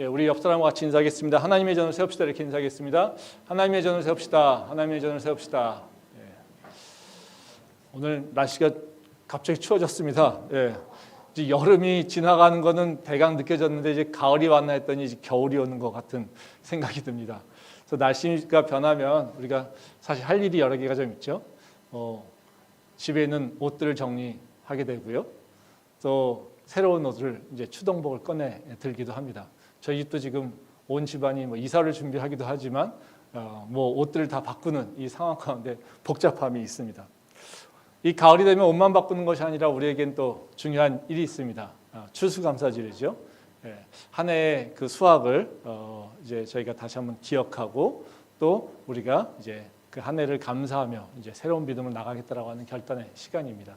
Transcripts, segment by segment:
예, 우리 옆 사람과 같이 인사하겠습니다. 하나님의 전을 세웁시다. 이렇게 인사하겠습니다. 하나님의 전을 세웁시다. 하나님의 전을 세웁시다. 예. 오늘 날씨가 갑자기 추워졌습니다. 예. 이제 여름이 지나가는 거는 대강 느껴졌는데 이제 가을이 왔나 했더니 이제 겨울이 오는 것 같은 생각이 듭니다. 그래서 날씨가 변하면 우리가 사실 할 일이 여러 개가 좀 있죠. 집에 있는 옷들을 정리하게 되고요. 또 새로운 옷을 이제 추동복을 꺼내 들기도 합니다. 저희 집도 지금 온 집안이 뭐 이사를 준비하기도 하지만 뭐 옷들을 다 바꾸는 이 상황 가운데 복잡함이 있습니다. 이 가을이 되면 옷만 바꾸는 것이 아니라 우리에겐 또 중요한 일이 있습니다. 추수감사절이죠. 예, 한 해의 그 수확을 이제 저희가 다시 한번 기억하고 또 우리가 이제 그 한 해를 감사하며 이제 새로운 믿음을 나가겠다라고 하는 결단의 시간입니다.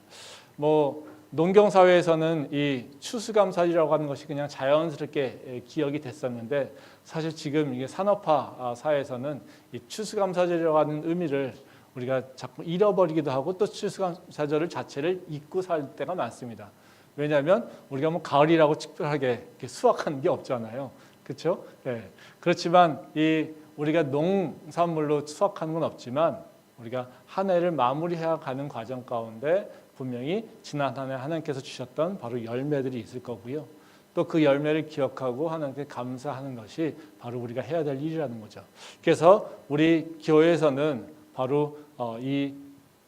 뭐 농경 사회에서는 이 추수감사절이라고 하는 것이 그냥 자연스럽게 기억이 됐었는데 사실 지금 이게 산업화 사회에서는 이 추수감사절이라고 하는 의미를 우리가 자꾸 잃어버리기도 하고 또 추수감사절 자체를 잊고 살 때가 많습니다. 왜냐하면 우리가 뭐 가을이라고 특별하게 이렇게 수확하는 게 없잖아요. 그렇죠? 네. 그렇지만 이 우리가 농산물로 수확하는 건 없지만 우리가 한 해를 마무리해 가는 과정 가운데 분명히 지난 한 해 하나님께서 주셨던 바로 열매들이 있을 거고요. 또 그 열매를 기억하고 하나님께 감사하는 것이 바로 우리가 해야 될 일이라는 거죠. 그래서 우리 교회에서는 바로 이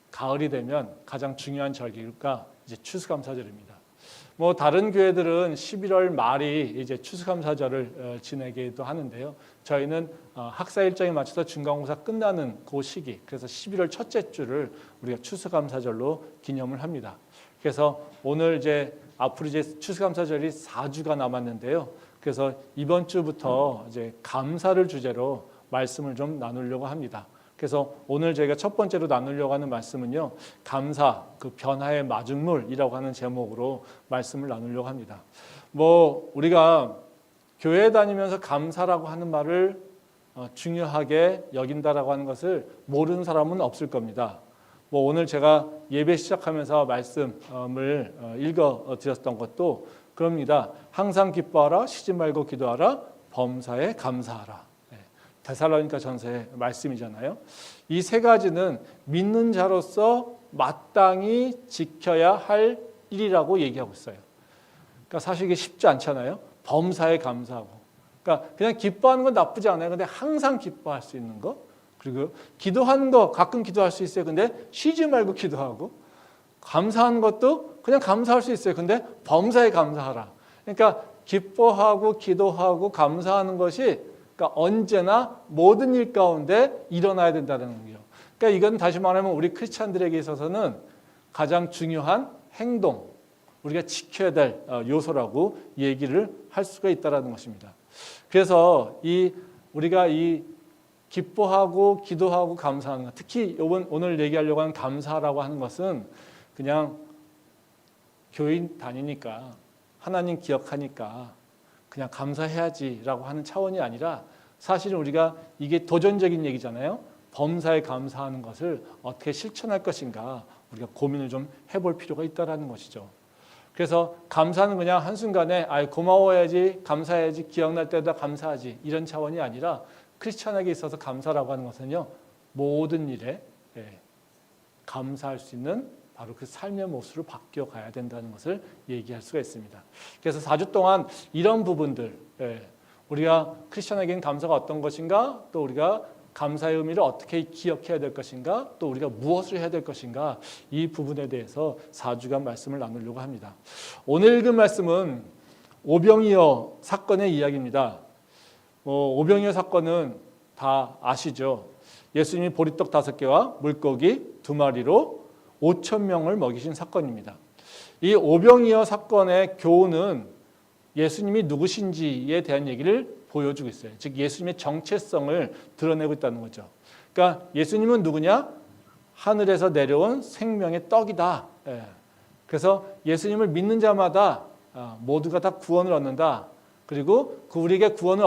가을이 되면 가장 중요한 절기가 이제 추수감사절입니다. 뭐 다른 교회들은 11월 말이 이제 추수감사절을 지내기도 하는데요. 저희는 학사 일정에 맞춰서 중간고사 끝나는 그 시기, 그래서 11월 첫째 주를 우리가 추수감사절로 기념을 합니다. 그래서 오늘 이제 앞으로 이제 추수감사절이 4주가 남았는데요. 그래서 이번 주부터 이제 감사를 주제로 말씀을 좀 나누려고 합니다. 그래서 오늘 저희가 첫 번째로 나누려고 하는 말씀은요, 감사, 그 변화의 마중물이라고 하는 제목으로 말씀을 나누려고 합니다. 뭐 우리가 교회 다니면서 감사라고 하는 말을 중요하게 여긴다라고 하는 것을 모르는 사람은 없을 겁니다. 뭐 오늘 제가 예배 시작하면서 말씀을 읽어 드렸던 것도 그럽니다. 항상 기뻐하라, 쉬지 말고 기도하라, 범사에 감사하라. 데살로니가 전서의 말씀이잖아요. 이 세 가지는 믿는 자로서 마땅히 지켜야 할 일이라고 얘기하고 있어요. 그러니까 사실 이게 쉽지 않잖아요. 범사에 감사하고. 그러니까 그냥 기뻐하는 건 나쁘지 않아요. 근데 항상 기뻐할 수 있는 거. 그리고 기도하는 거 가끔 기도할 수 있어요. 근데 쉬지 말고 기도하고. 감사하는 것도 그냥 감사할 수 있어요. 근데 범사에 감사하라. 그러니까 기뻐하고 기도하고 감사하는 것이 그러니까 언제나 모든 일 가운데 일어나야 된다는 거예요. 그러니까 이건 다시 말하면 우리 크리스찬들에게 있어서는 가장 중요한 행동, 우리가 지켜야 될 요소라고 얘기를 할 수가 있다는 것입니다. 그래서 우리가 이 기뻐하고 기도하고 감사하는 것, 특히 오늘 얘기하려고 하는 감사라고 하는 것은 그냥 교회 다니니까 하나님 기억하니까 그냥 감사해야지라고 하는 차원이 아니라 사실은 우리가 이게 도전적인 얘기잖아요. 범사에 감사하는 것을 어떻게 실천할 것인가 우리가 고민을 좀 해볼 필요가 있다는 것이죠. 그래서 감사는 그냥 한순간에 고마워야지, 감사해야지, 기억날 때마다 감사하지 이런 차원이 아니라 크리스찬에게 있어서 감사라고 하는 것은요. 모든 일에 감사할 수 있는 바로 그 삶의 모습으로 바뀌어 가야 된다는 것을 얘기할 수가 있습니다. 그래서 4주 동안 이런 부분들, 우리가 크리스천에게는 감사가 어떤 것인가, 또 우리가 감사의 의미를 어떻게 기억해야 될 것인가, 또 우리가 무엇을 해야 될 것인가, 이 부분에 대해서 4주간 말씀을 나누려고 합니다. 오늘 읽은 말씀은 오병이어 사건의 이야기입니다. 오병이어 사건은 다 아시죠? 예수님이 보리떡 5개와 물고기 2마리로 5,000명을 먹이신 사건입니다. 이 오병이어 사건의 교훈은 예수님이 누구신지에 대한 얘기를 보여주고 있어요. 즉 예수님의 정체성을 드러내고 있다는 거죠. 그러니까 예수님은 누구냐? 하늘에서 내려온 생명의 떡이다. 그래서 예수님을 믿는 자마다 모두가 다 구원을 얻는다. 그리고 우리에게 구원을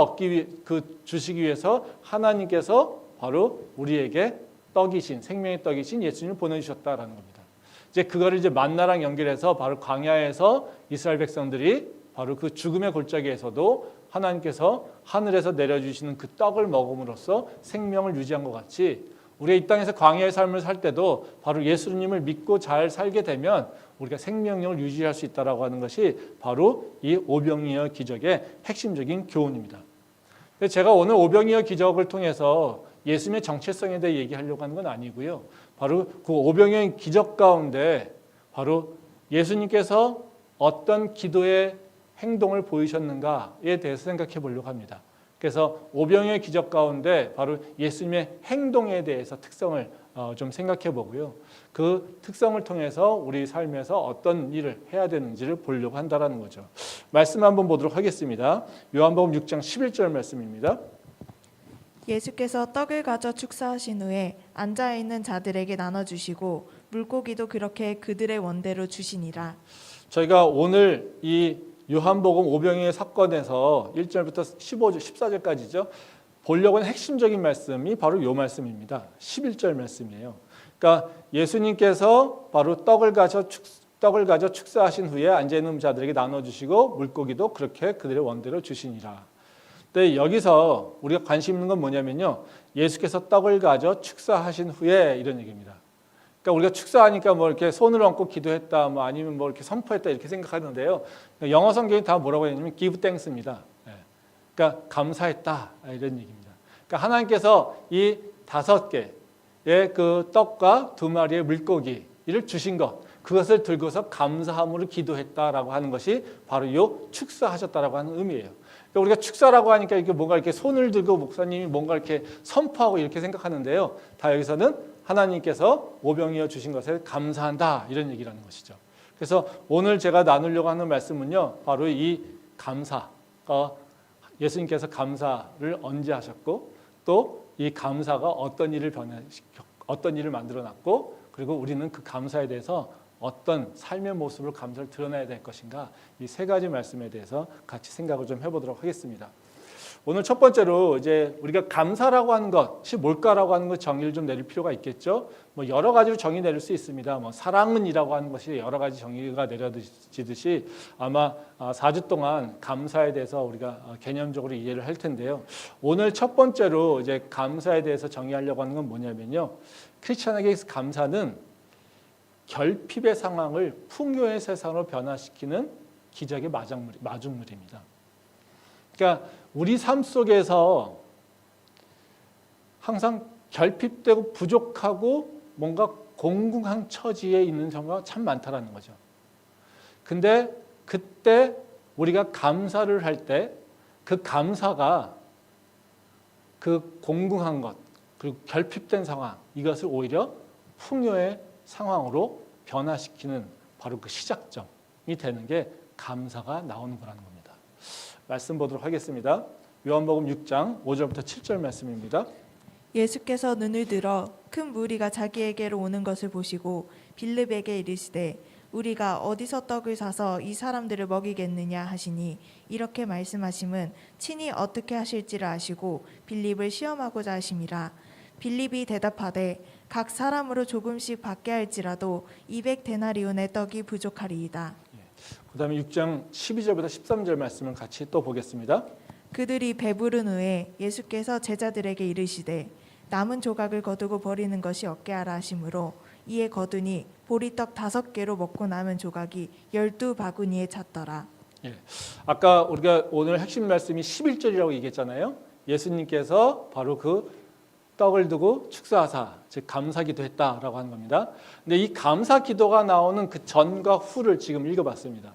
주시기 위해서 하나님께서 바로 우리에게 떡이신, 생명의 떡이신 예수님을 보내주셨다라는 겁니다. 이제 그거를 이제 만나랑 연결해서 바로 광야에서 이스라엘 백성들이 바로 그 죽음의 골짜기에서도 하나님께서 하늘에서 내려주시는 그 떡을 먹음으로써 생명을 유지한 것 같이 우리가 이 땅에서 광야의 삶을 살 때도 바로 예수님을 믿고 잘 살게 되면 우리가 생명력을 유지할 수 있다라고 하는 것이 바로 이 오병이어 기적의 핵심적인 교훈입니다. 제가 오늘 오병이어 기적을 통해서 예수님의 정체성에 대해 얘기하려고 하는 건 아니고요. 바로 그 오병이어 기적 가운데 바로 예수님께서 어떤 기도의 행동을 보이셨는가에 대해서 생각해 보려고 합니다. 그래서 오병이어 기적 가운데 바로 예수님의 행동에 대해서 특성을 좀 생각해 보고요. 그 특성을 통해서 우리 삶에서 어떤 일을 해야 되는지를 보려고 한다는 거죠. 말씀 한번 보도록 하겠습니다. 요한복음 6장 11절 말씀입니다. 예수께서 떡을 가져 축사하신 후에 앉아있는 자들에게 나눠주시고 물고기도 그렇게 그들의 원대로 주시니라. 저희가 오늘 이 요한복음 오병이어 사건에서 1절부터 14절까지죠. 보려고 하는 핵심적인 말씀이 바로 이 말씀입니다. 11절 말씀이에요. 그러니까 예수님께서 바로 떡을 가져 축사하신 후에 앉아있는 자들에게 나눠주시고 물고기도 그렇게 그들의 원대로 주시니라. 근데 여기서 우리가 관심 있는 건 뭐냐면요. 예수께서 떡을 가져 축사하신 후에 이런 얘기입니다. 그러니까 우리가 축사하니까 뭐 이렇게 손을 얹고 기도했다, 뭐 아니면 뭐 이렇게 선포했다 이렇게 생각하는데요. 영어 성경이 다 뭐라고 했냐면 give thanks입니다. 그러니까 감사했다 이런 얘기입니다. 그러니까 하나님께서 이 5개의 그 떡과 2마리의 물고기를 주신 것, 그것을 들고서 감사함으로 기도했다라고 하는 것이 바로 이 축사하셨다라고 하는 의미예요. 그러니까 우리가 축사라고 하니까 이렇게 뭔가 이렇게 손을 들고 목사님이 뭔가 이렇게 선포하고 이렇게 생각하는데요. 다 여기서는 하나님께서 오병이어 주신 것에 감사한다 이런 얘기라는 것이죠. 그래서 오늘 제가 나누려고 하는 말씀은요. 바로 이 감사, 예수님께서 감사를 언제 하셨고 또 이 감사가 어떤 일을 만들어놨고 그리고 우리는 그 감사에 대해서 어떤 삶의 모습으로 감사를 드러내야 될 것인가 이 3가지 말씀에 대해서 같이 생각을 좀 해보도록 하겠습니다. 오늘 첫 번째로 이제 우리가 감사라고 하는 것이 뭘까라고 하는 것 정의를 좀 내릴 필요가 있겠죠. 뭐 여러 가지로 정의 내릴 수 있습니다. 뭐 사랑은이라고 하는 것이 여러 가지 정의가 내려지듯이 아마 4주 동안 감사에 대해서 우리가 개념적으로 이해를 할 텐데요. 오늘 첫 번째로 이제 감사에 대해서 정의하려고 하는 건 뭐냐면요. 크리스천에게 감사는 결핍의 상황을 풍요의 세상으로 변화시키는 기적의 마중물입니다. 그러니까 우리 삶 속에서 항상 결핍되고 부족하고 뭔가 공공한 처지에 있는 경우가 참 많다라는 거죠. 근데 그때 우리가 감사를 할 때 그 감사가 그 공공한 것 그리고 결핍된 상황 이것을 오히려 풍요의 상황으로 변화시키는 바로 그 시작점이 되는 게 감사가 나오는 거라는 겁니다. 말씀 보도록 하겠습니다. 요한복음 6장 5절부터 7절 말씀입니다. 예수께서 눈을 들어 큰 무리가 자기에게로 오는 것을 보시고 빌립에게 이르시되 우리가 어디서 떡을 사서 이 사람들을 먹이겠느냐 하시니 이렇게 말씀하심은 친히 어떻게 하실지를 아시고 빌립을 시험하고자 하심이라. 빌립이 대답하되 각 사람으로 조금씩 받게 할지라도 200데나리온의 떡이 부족하리이다. 그 다음에 6장 12절부터 13절 말씀을 같이 또 보겠습니다. 그들이 배부른 후에 예수께서 제자들에게 이르시되 남은 조각을 거두고 버리는 것이 없게하라 하시므로 이에 거두니 보리떡 5개로 먹고 남은 조각이 12바구니에 찼더라. 아까 우리가 오늘 핵심 말씀이 11절이라고 얘기했잖아요. 예수님께서 바로 그 떡을 두고 축사하사 즉 감사기도 했다라고 하는 겁니다. 근데 이 감사기도가 나오는 그 전과 후를 지금 읽어봤습니다.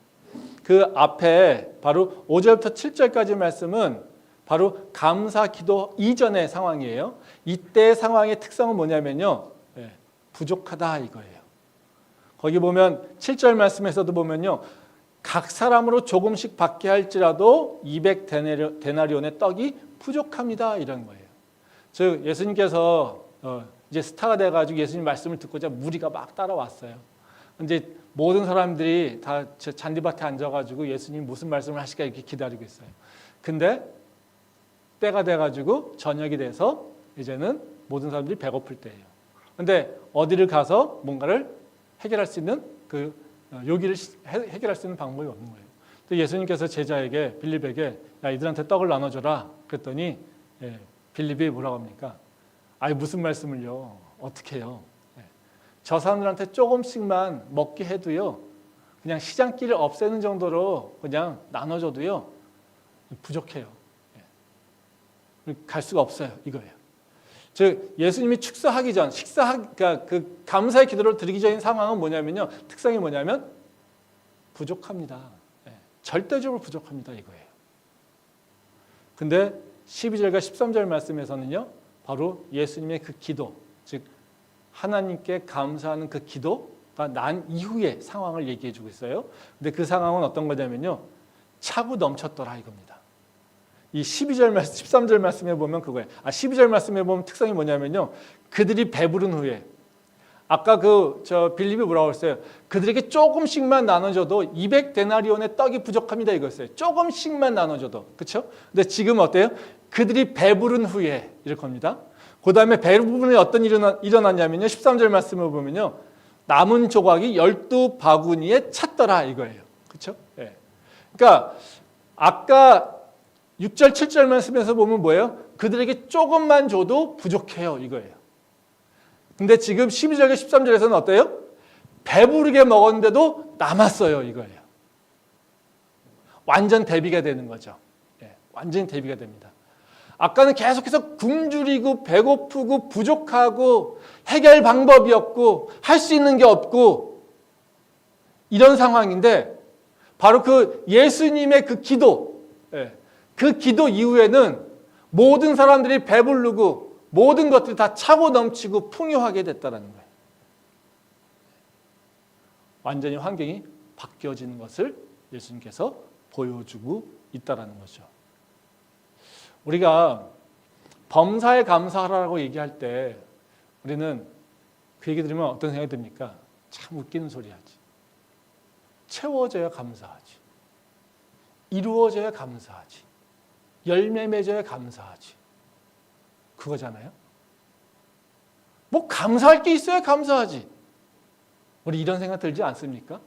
그 앞에 바로 5절부터 7절까지 말씀은 바로 감사기도 이전의 상황이에요. 이때 상황의 특성은 뭐냐면요. 부족하다 이거예요. 거기 보면 7절 말씀에서도 보면요. 각 사람으로 조금씩 받게 할지라도 200데나리온의 떡이 부족합니다 이런 거예요. 즉 예수님께서 이제 스타가 돼가지고 예수님 말씀을 듣고자 무리가 막 따라왔어요. 이제 모든 사람들이 다 잔디밭에 앉아가지고 예수님 무슨 말씀을 하실까 이렇게 기다리고 있어요. 근데 때가 돼가지고 저녁이 돼서 이제는 모든 사람들이 배고플 때예요. 근데 어디를 가서 뭔가를 해결할 수 있는 그 요기를 해결할 수 있는 방법이 없는 거예요. 또 예수님께서 제자에게 빌립에게 야 이들한테 떡을 나눠줘라 그랬더니 빌립이 뭐라고 합니까? 아니 무슨 말씀을요? 어떻게 해요? 저 사람들한테 조금씩만 먹게 해도요 그냥 시장길을 없애는 정도로 그냥 나눠줘도요 부족해요. 갈 수가 없어요 이거예요. 즉 예수님이 축사하기 전 그러니까 그 감사의 기도를 드리기 전인 상황은 뭐냐면요 특성이 뭐냐면 부족합니다. 절대적으로 부족합니다 이거예요. 근데 12절과 13절 말씀에서는요 바로 예수님의 그 기도 즉 하나님께 감사하는 그 기도가 난 이후의 상황을 얘기해 주고 있어요. 근데 그 상황은 어떤 거냐면요 차고 넘쳤더라 이겁니다. 이 12절 말씀, 13절 말씀에 보면 그거예요. 12절 말씀에 보면 특성이 뭐냐면요. 그들이 배부른 후에 아까 빌립이 뭐라고 했어요? 그들에게 조금씩만 나눠줘도 200데나리온의 떡이 부족합니다 이거였어요. 조금씩만 나눠줘도. 그렇죠? 근데 지금 어때요? 그들이 배부른 후에 이럴 겁니다. 그 다음에 배부분에 어떤 일이 일어났냐면요. 13절 말씀을 보면요. 남은 조각이 12바구니에 찼더라 이거예요. 그렇죠? 그러니까 아까 6절, 7절 말씀에서 보면 뭐예요? 그들에게 조금만 줘도 부족해요. 이거예요. 근데 지금 12절과 13절에서는 어때요? 배부르게 먹었는데도 남았어요. 이거예요. 완전 대비가 되는 거죠. 완전히 대비가 됩니다. 아까는 계속해서 굶주리고 배고프고 부족하고 해결 방법이 없고 할 수 있는 게 없고 이런 상황인데 바로 그 예수님의 그 기도 그 기도 이후에는 모든 사람들이 배부르고 모든 것들이 다 차고 넘치고 풍요하게 됐다는 거예요. 완전히 환경이 바뀌어지는 것을 예수님께서 보여주고 있다는 거죠. 우리가 범사에 감사하라고 얘기할 때 우리는 그 얘기 들으면 어떤 생각이 듭니까? 참 웃기는 소리 하지. 채워져야 감사하지. 이루어져야 감사하지. 열매 맺어야 감사하지. 그거잖아요. 뭐 감사할 게 있어야 감사하지. 우리 이런 생각 들지 않습니까?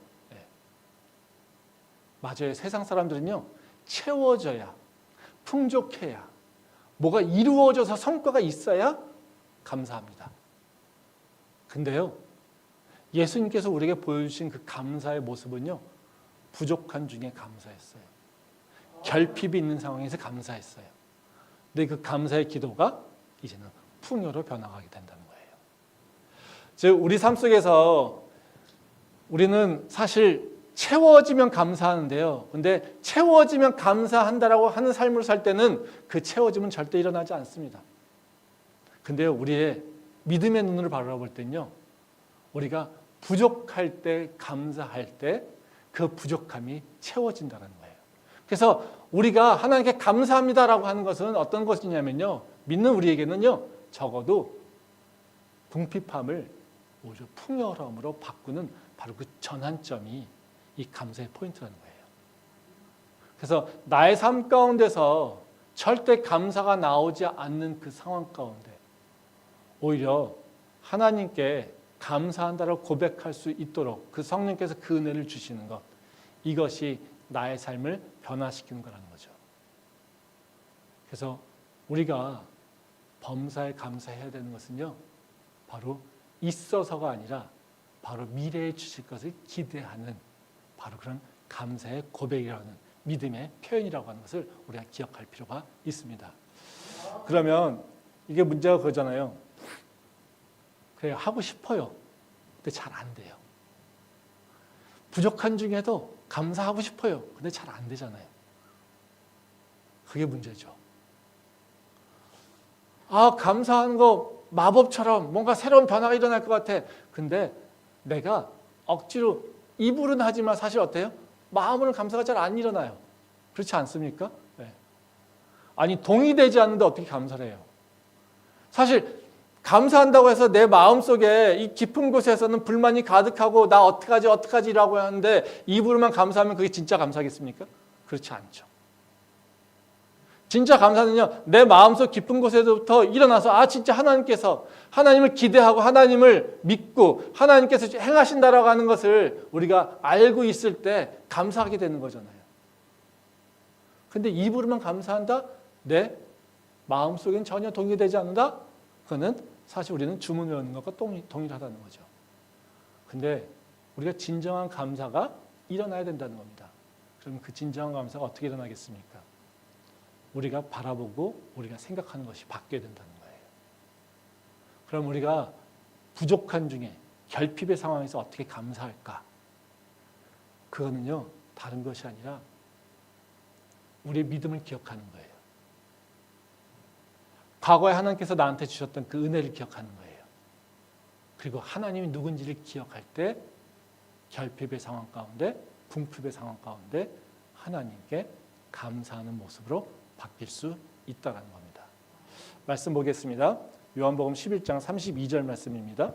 맞아요. 세상 사람들은요. 채워져야, 풍족해야, 뭐가 이루어져서 성과가 있어야 감사합니다. 근데요. 예수님께서 우리에게 보여주신 그 감사의 모습은요. 부족한 중에 감사했어요. 결핍이 있는 상황에서 감사했어요. 근데 그 감사의 기도가 이제는 풍요로 변화하게 된다는 거예요. 즉 우리 삶 속에서 우리는 사실 채워지면 감사하는데요. 근데 채워지면 감사한다라고 하는 삶을 살 때는 그 채워짐은 절대 일어나지 않습니다. 근데요, 우리의 믿음의 눈으로 바라볼 때는요, 우리가 부족할 때 감사할 때 그 부족함이 채워진다는 거예요. 그래서 우리가 하나님께 감사합니다라고 하는 것은 어떤 것이냐면요, 믿는 우리에게는요, 적어도 궁핍함을 오히려 풍요로움으로 바꾸는 바로 그 전환점이 이 감사의 포인트라는 거예요. 그래서 나의 삶 가운데서 절대 감사가 나오지 않는 그 상황 가운데 오히려 하나님께 감사한다라고 고백할 수 있도록 그 성령께서 그 은혜를 주시는 것, 이것이 나의 삶을 변화시키는 거라는 거죠. 그래서 우리가 범사에 감사해야 되는 것은요, 바로 있어서가 아니라 바로 미래에 주실 것을 기대하는 바로 그런 감사의 고백이라는 믿음의 표현이라고 하는 것을 우리가 기억할 필요가 있습니다. 그러면 이게 문제가 그거잖아요. 그래 하고 싶어요. 근데 잘 안 돼요. 부족한 중에도 감사하고 싶어요. 근데 잘 안 되잖아요. 그게 문제죠. 감사하는 거 마법처럼 뭔가 새로운 변화가 일어날 것 같아. 근데 내가 억지로 입으로는 하지만 사실 어때요? 마음으로는 감사가 잘 안 일어나요. 그렇지 않습니까? 네. 아니 동의되지 않는데 어떻게 감사를 해요? 사실 감사한다고 해서 내 마음속에 이 깊은 곳에서는 불만이 가득하고 나 어떡하지라고 하는데 입으로만 감사하면 그게 진짜 감사겠습니까? 그렇지 않죠. 진짜 감사는요, 내 마음속 깊은 곳에서부터 일어나서 진짜 하나님을 기대하고 하나님을 믿고 하나님께서 행하신다라고 하는 것을 우리가 알고 있을 때 감사하게 되는 거잖아요. 근데 입으로만 감사한다? 내 마음속엔 전혀 동의되지 않는다? 그거는 사실 우리는 주문 외우는 것과 동일하다는 거죠. 근데 우리가 진정한 감사가 일어나야 된다는 겁니다. 그러면 그 진정한 감사가 어떻게 일어나겠습니까? 우리가 바라보고 우리가 생각하는 것이 바뀌어야 된다는 거예요. 그럼 우리가 부족한 중에 결핍의 상황에서 어떻게 감사할까? 그거는요, 다른 것이 아니라 우리의 믿음을 기억하는 거예요. 과거에 하나님께서 나한테 주셨던 그 은혜를 기억하는 거예요. 그리고 하나님이 누군지를 기억할 때 결핍의 상황 가운데, 궁핍의 상황 가운데 하나님께 감사하는 모습으로 바뀔 수 있다는 겁니다. 말씀 보겠습니다. 요한복음 11장 32절 말씀입니다.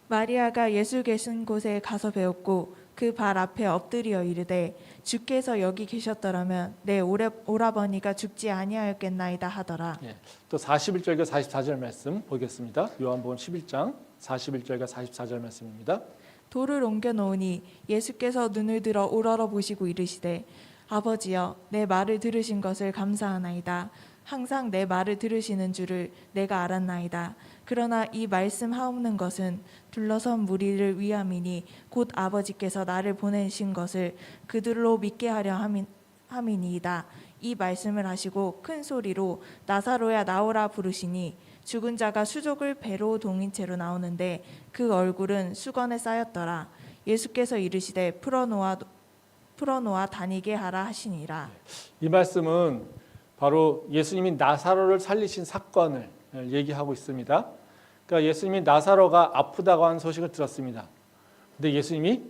마리아가 예수 계신 곳에 가서 배웠고 그 발 앞에 엎드려 이르되 주께서 여기 계셨더라면 내 오라버니가 죽지 아니하였겠나이다 하더라. 예, 또 41절과 44절 말씀 보겠습니다. 요한복음 11장 41절과 44절 말씀입니다. 돌을 옮겨 놓으니 예수께서 눈을 들어 우러러 보시고 이르시되 아버지여 내 말을 들으신 것을 감사하나이다. 항상 내 말을 들으시는 줄을 내가 알았나이다. 그러나 이 말씀하옵는 것은 둘러선 무리를 위함이니 곧 아버지께서 나를 보내신 것을 그들로 믿게 하려 함이니이다. 이 말씀을 하시고 큰 소리로 나사로야 나오라 부르시니 죽은 자가 수족을 배로 동인 채로 나오는데 그 얼굴은 수건에 쌓였더라. 예수께서 이르시되 풀어놓아 다니게 하라 하시니라. 이 말씀은 바로 예수님이 나사로를 살리신 사건을 얘기하고 있습니다. 그러니까 예수님이 나사로가 아프다고 하는 소식을 들었습니다. 근데 예수님이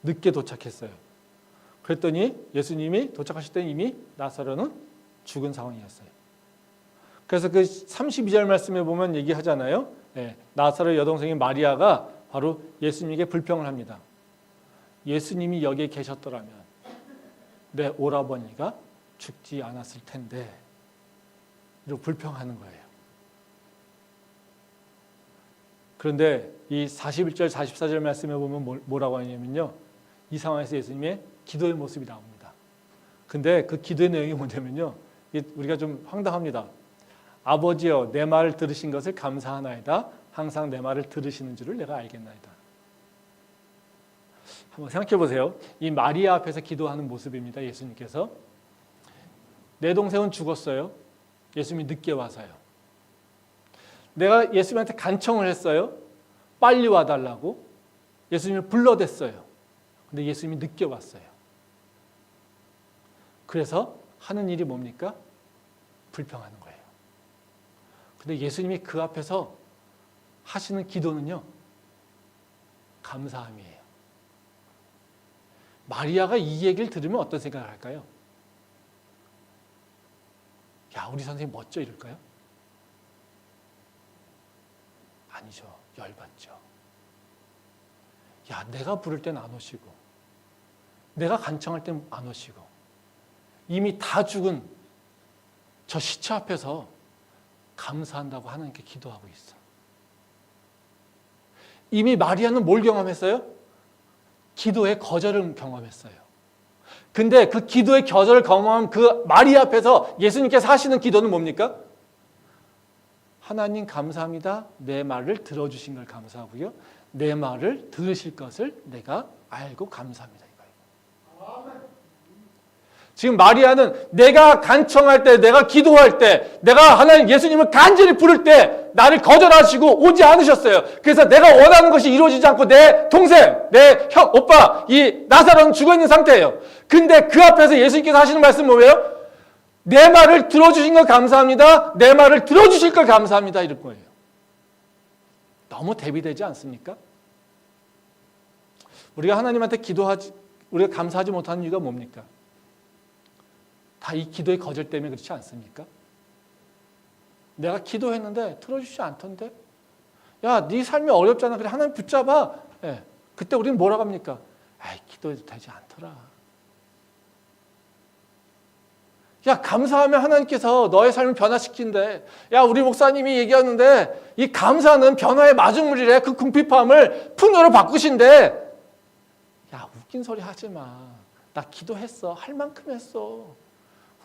늦게 도착했어요. 그랬더니 예수님이 도착하실 때 이미 나사로는 죽은 상황이었어요. 그래서 그 32절 말씀에 보면 얘기하잖아요. 나사로의 여동생인 마리아가 바로 예수님에게 불평을 합니다. 예수님이 여기에 계셨더라면 내 오라버니가 죽지 않았을 텐데 이렇게 불평하는 거예요. 그런데 이 41절 44절 말씀에 보면 뭐라고 하냐면요, 이 상황에서 예수님의 기도의 모습이 나옵니다. 근데 그 기도의 내용이 뭐냐면요, 우리가 좀 황당합니다. 아버지여 내 말을 들으신 것을 감사하나이다. 항상 내 말을 들으시는 줄을 내가 알겠나이다. 한번 생각해 보세요. 이 마리아 앞에서 기도하는 모습입니다. 예수님께서 내 동생은 죽었어요. 예수님이 늦게 와서요. 내가 예수님한테 간청을 했어요. 빨리 와달라고. 예수님을 불러댔어요. 근데 예수님이 늦게 왔어요. 그래서 하는 일이 뭡니까? 불평하는 거예요. 근데 예수님이 그 앞에서 하시는 기도는요, 감사함이에요. 마리아가 이 얘기를 들으면 어떤 생각을 할까요? 야, 우리 선생님 멋져 이럴까요? 아니죠. 열받죠. 야, 내가 부를 땐 안 오시고 내가 간청할 땐 안 오시고 이미 다 죽은 저 시체 앞에서 감사한다고 하나님께 기도하고 있어. 이미 마리아는 뭘 경험했어요? 기도의 거절을 경험했어요. 근데 그 기도의 거절을 경험한 그 마리아 앞에서 예수님께서 하시는 기도는 뭡니까? 하나님 감사합니다. 내 말을 들어주신 걸 감사하고요. 내 말을 들으실 것을 내가 알고 감사합니다. 지금 마리아는 내가 간청할 때, 내가 기도할 때, 내가 하나님 예수님을 간절히 부를 때 나를 거절하시고 오지 않으셨어요. 그래서 내가 원하는 것이 이루어지지 않고 내 동생, 내 형, 오빠, 이 나사로는 죽어있는 상태예요. 근데 그 앞에서 예수님께서 하시는 말씀은 뭐예요? 내 말을 들어주신 걸 감사합니다. 내 말을 들어주실 걸 감사합니다. 이럴 거예요. 너무 대비되지 않습니까? 우리가 하나님한테 우리가 감사하지 못하는 이유가 뭡니까? 다 이 기도의 거절 때문에 그렇지 않습니까? 내가 기도했는데 들어주지 않던데? 야, 네 삶이 어렵잖아. 그래, 하나님 붙잡아. 그때 우리는 뭐라고 합니까? 아이, 기도해도 되지 않더라. 야, 감사하면 하나님께서 너의 삶을 변화시킨대. 야, 우리 목사님이 얘기하는데 이 감사는 변화의 마중물이래. 그 궁핍함을 풍요로 바꾸신대. 야, 웃긴 소리 하지 마. 나 기도했어. 할 만큼 했어.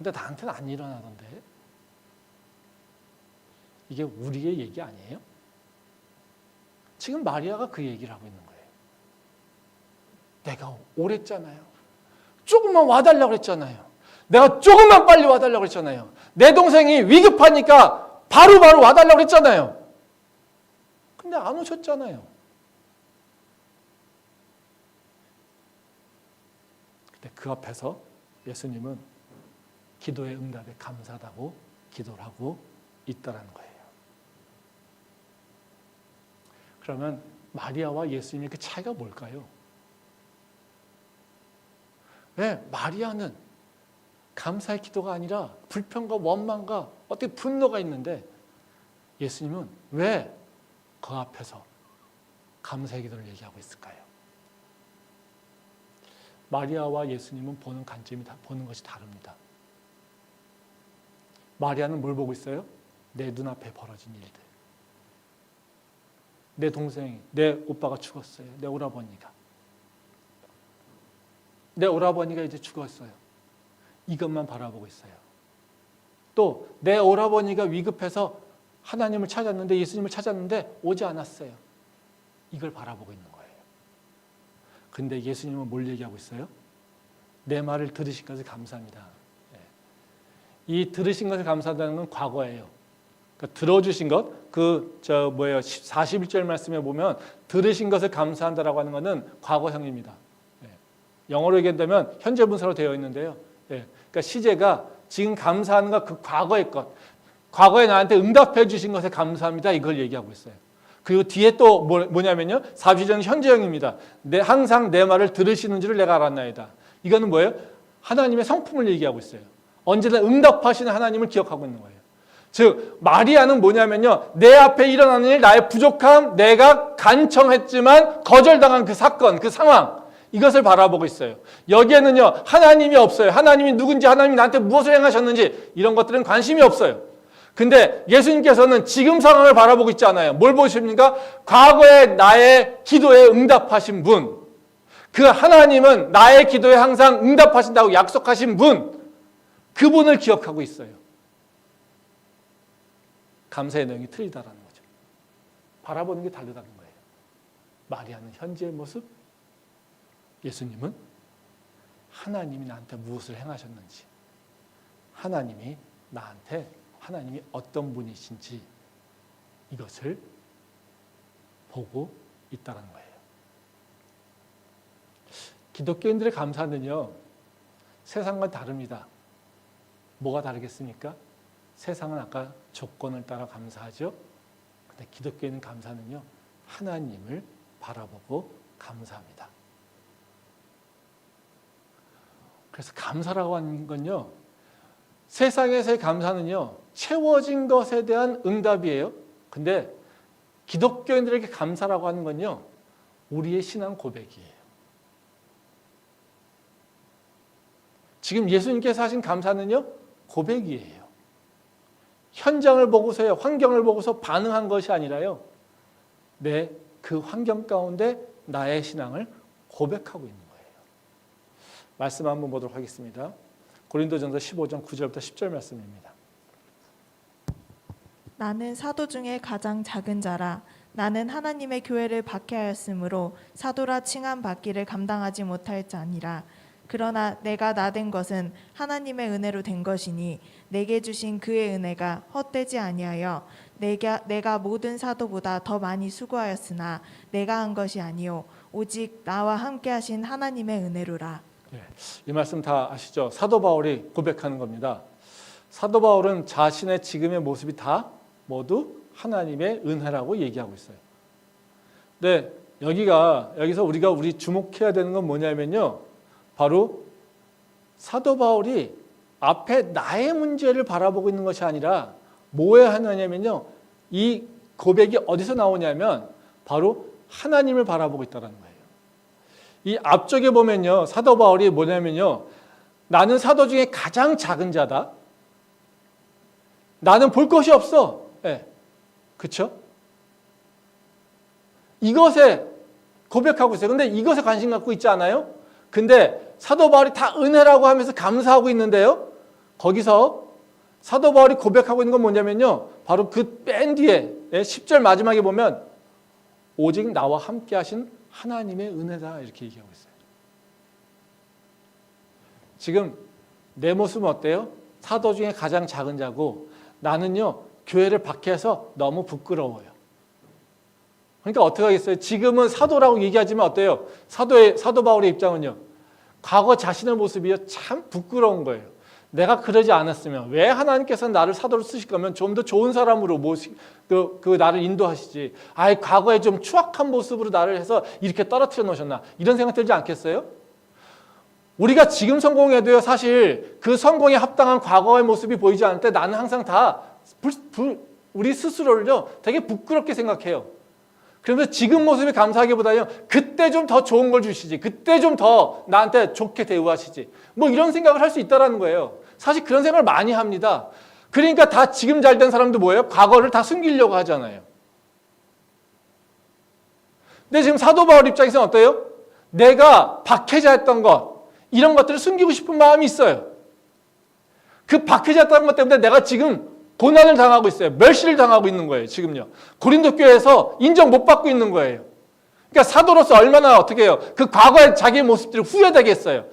근데 나한테는 안 일어나던데. 이게 우리의 얘기 아니에요? 지금 마리아가 그 얘기를 하고 있는 거예요. 내가 오랬잖아요. 조금만 와달라고 그랬잖아요. 내가 조금만 빨리 와달라고 그랬잖아요. 내 동생이 위급하니까 바로바로 와달라고 그랬잖아요. 근데 안 오셨잖아요. 근데 그 앞에서 예수님은 기도의 응답에 감사하다고 기도를 하고 있다라는 거예요. 그러면 마리아와 예수님의 그 차이가 뭘까요? 왜 마리아는 감사의 기도가 아니라 불평과 원망과 어떻게 분노가 있는데 예수님은 왜 그 앞에서 감사의 기도를 얘기하고 있을까요? 마리아와 예수님은 보는 관점이 보는 것이 다릅니다. 마리아는 뭘 보고 있어요? 내 눈앞에 벌어진 일들. 내 동생이, 내 오빠가 죽었어요. 내 오라버니가 이제 죽었어요. 이것만 바라보고 있어요. 또 내 오라버니가 위급해서 하나님을 찾았는데, 예수님을 찾았는데 오지 않았어요. 이걸 바라보고 있는 거예요. 근데 예수님은 뭘 얘기하고 있어요? 내 말을 들으신 것을 감사합니다. 이 들으신 것을 감사하다는 건 과거예요. 그러니까 들어주신 것, 41절 말씀에 보면 들으신 것을 감사한다라고 하는 것은 과거형입니다. 영어로 얘기한다면 현재 분사로 되어 있는데요. 그러니까 시제가 지금 감사하는 것, 그 과거의 것, 과거에 나한테 응답해 주신 것에 감사합니다. 이걸 얘기하고 있어요. 그리고 뒤에 또 뭐냐면요. 42절은 현재형입니다. 항상 내 말을 들으시는 줄을 내가 알았나이다. 이거는 뭐예요? 하나님의 성품을 얘기하고 있어요. 언제나 응답하시는 하나님을 기억하고 있는 거예요. 즉 마리아는 뭐냐면요. 내 앞에 일어나는 일, 나의 부족함, 내가 간청했지만 거절당한 그 사건, 그 상황, 이것을 바라보고 있어요. 여기에는요. 하나님이 없어요. 하나님이 누군지, 하나님이 나한테 무엇을 행하셨는지 이런 것들은 관심이 없어요. 근데 예수님께서는 지금 상황을 바라보고 있지 않아요. 뭘 보십니까? 과거에 나의 기도에 응답하신 분, 그 하나님은 나의 기도에 항상 응답하신다고 약속하신 분, 그분을 기억하고 있어요. 감사의 내용이 틀리다라는 거죠. 바라보는 게 다르다는 거예요. 마리아는 현재의 모습, 예수님은 하나님이 나한테 무엇을 행하셨는지, 하나님이 어떤 분이신지 이것을 보고 있다는 거예요. 기독교인들의 감사는요, 세상과 다릅니다. 뭐가 다르겠습니까? 세상은 아까 조건을 따라 감사하죠. 근데 기독교인의 감사는요, 하나님을 바라보고 감사합니다. 그래서 감사라고 하는 건요, 세상에서의 감사는요, 채워진 것에 대한 응답이에요. 근데 기독교인들에게 감사라고 하는 건요, 우리의 신앙 고백이에요. 지금 예수님께서 하신 감사는요, 고백이에요. 현장을 보고서요, 환경을 보고서 반응한 것이 아니라요, 그 환경 가운데 나의 신앙을 고백하고 있는 거예요. 말씀 한번 보도록 하겠습니다. 고린도전서 15장 9절부터 10절 말씀입니다. 나는 사도 중에 가장 작은 자라. 나는 하나님의 교회를 박해하였으므로 사도라 칭함 받기를 감당하지 못할 자니라. 그러나 내가 나된 것은 하나님의 은혜로 된 것이니 내게 주신 그의 은혜가 헛되지 아니하여 내가 모든 사도보다 더 많이 수고하였으나 내가 한 것이 아니요 오직 나와 함께 하신 하나님의 은혜로라. 이 말씀 다 아시죠? 사도 바울이 고백하는 겁니다. 사도 바울은 자신의 지금의 모습이 다 모두 하나님의 은혜라고 얘기하고 있어요. 근데 여기서 우리가 주목해야 되는 건 뭐냐면요, 바로 사도 바울이 앞에 나의 문제를 바라보고 있는 것이 아니라 뭐에 하느냐면요, 이 고백이 어디서 나오냐면 바로 하나님을 바라보고 있다는 거예요. 이 앞쪽에 보면요, 사도 바울이 뭐냐면요, 나는 사도 중에 가장 작은 자다. 나는 볼 것이 없어. 그렇죠? 이것에 고백하고 있어요. 근데 이것에 관심 갖고 있지 않아요? 근데 사도 바울이 다 은혜라고 하면서 감사하고 있는데요, 거기서 사도 바울이 고백하고 있는 건 뭐냐면요. 바로 그 맨 뒤에 10절 마지막에 보면 오직 나와 함께 하신 하나님의 은혜다 이렇게 얘기하고 있어요. 지금 내 모습은 어때요? 사도 중에 가장 작은 자고 나는요. 교회를 박해해서 너무 부끄러워요. 그러니까 어떻게 하겠어요? 지금은 사도라고 얘기하지만 어때요? 사도 바울의 입장은요. 과거 자신의 모습이 참 부끄러운 거예요. 내가 그러지 않았으면 왜 하나님께서 나를 사도로 쓰실 거면 좀 더 좋은 사람으로 나를 인도하시지. 과거에 좀 추악한 모습으로 나를 해서 이렇게 떨어뜨려 놓으셨나. 이런 생각 들지 않겠어요? 우리가 지금 성공해도요. 사실 그 성공에 합당한 과거의 모습이 보이지 않을 때 나는 항상 다 우리 스스로를요. 되게 부끄럽게 생각해요. 그러면서 지금 모습이 감사하기보다요. 그때 좀 더 좋은 걸 주시지. 그때 좀 더 나한테 좋게 대우하시지. 뭐 이런 생각을 할 수 있다는 거예요. 사실 그런 생각을 많이 합니다. 그러니까 다 지금 잘 된 사람도 뭐예요? 과거를 다 숨기려고 하잖아요. 근데 지금 사도 바울 입장에서는 어때요? 내가 박해자였던 것, 이런 것들을 숨기고 싶은 마음이 있어요. 그 박해자였던 것 때문에 내가 지금 고난을 당하고 있어요. 멸시를 당하고 있는 거예요. 지금요. 고린도 교회에서 인정 못 받고 있는 거예요. 그러니까 사도로서 얼마나 어떻게 해요. 그 과거의 자기의 모습들이 후회되겠어요.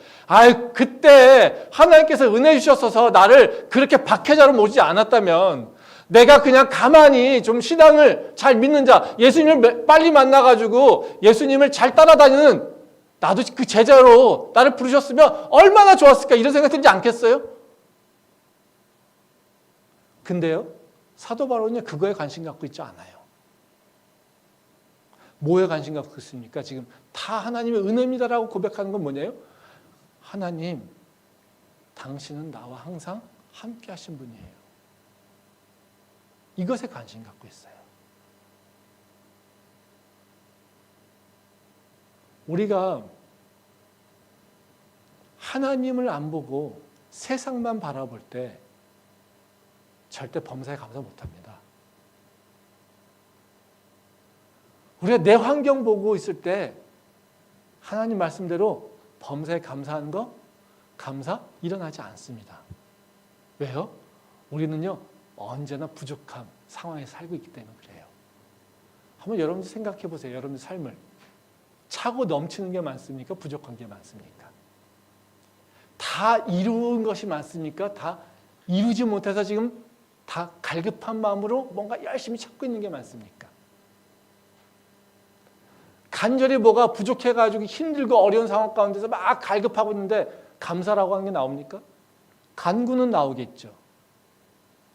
그때 하나님께서 은혜 주셨어서 나를 그렇게 박해자로 모시지 않았다면 내가 그냥 가만히 좀 신앙을 잘 믿는 자, 예수님을 빨리 만나가지고 예수님을 잘 따라다니는 나도 그 제자로 나를 부르셨으면 얼마나 좋았을까 이런 생각 들지 않겠어요? 근데요, 사도 바울은요, 그거에 관심 갖고 있지 않아요. 뭐에 관심 갖고 있습니까? 지금 다 하나님의 은혜입니다라고 고백하는 건 뭐냐요? 하나님, 당신은 나와 항상 함께 하신 분이에요. 이것에 관심 갖고 있어요. 우리가 하나님을 안 보고 세상만 바라볼 때 절대 범사에 감사 못합니다. 우리가 내 환경 보고 있을 때 하나님 말씀대로 범사에 감사하는 거, 감사 일어나지 않습니다. 왜요? 우리는요 언제나 부족한 상황에 살고 있기 때문에 그래요. 한번 여러분들 생각해 보세요. 여러분들 삶을 차고 넘치는 게 많습니까? 부족한 게 많습니까? 다 이룬 것이 많습니까? 다 이루지 못해서 지금 다 갈급한 마음으로 뭔가 열심히 찾고 있는 게 많습니까? 간절히 뭐가 부족해가지고 힘들고 어려운 상황 가운데서 막 갈급하고 있는데 감사라고 하는 게 나옵니까? 간구는 나오겠죠.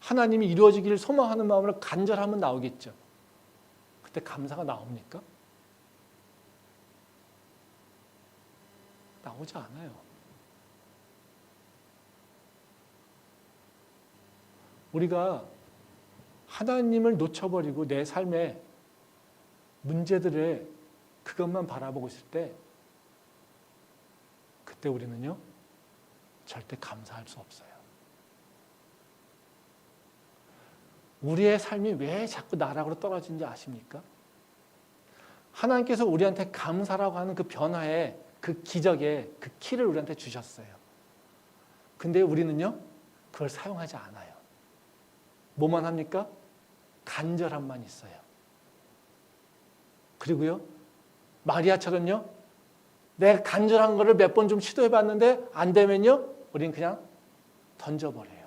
하나님이 이루어지기를 소망하는 마음으로 간절하면 나오겠죠. 그때 감사가 나옵니까? 나오지 않아요. 우리가 하나님을 놓쳐버리고 내 삶의 문제들을 그것만 바라보고 있을 때 그때 우리는요 절대 감사할 수 없어요. 우리의 삶이 왜 자꾸 나락으로 떨어지는지 아십니까? 하나님께서 우리한테 감사라고 하는 그 변화의 그 기적의 그 키를 우리한테 주셨어요. 근데 우리는요 그걸 사용하지 않아요. 뭐만 합니까? 간절함만 있어요. 그리고요 마리아처럼요 내가 간절한 거를 몇 번 좀 시도해봤는데 안 되면요 우리는 그냥 던져버려요.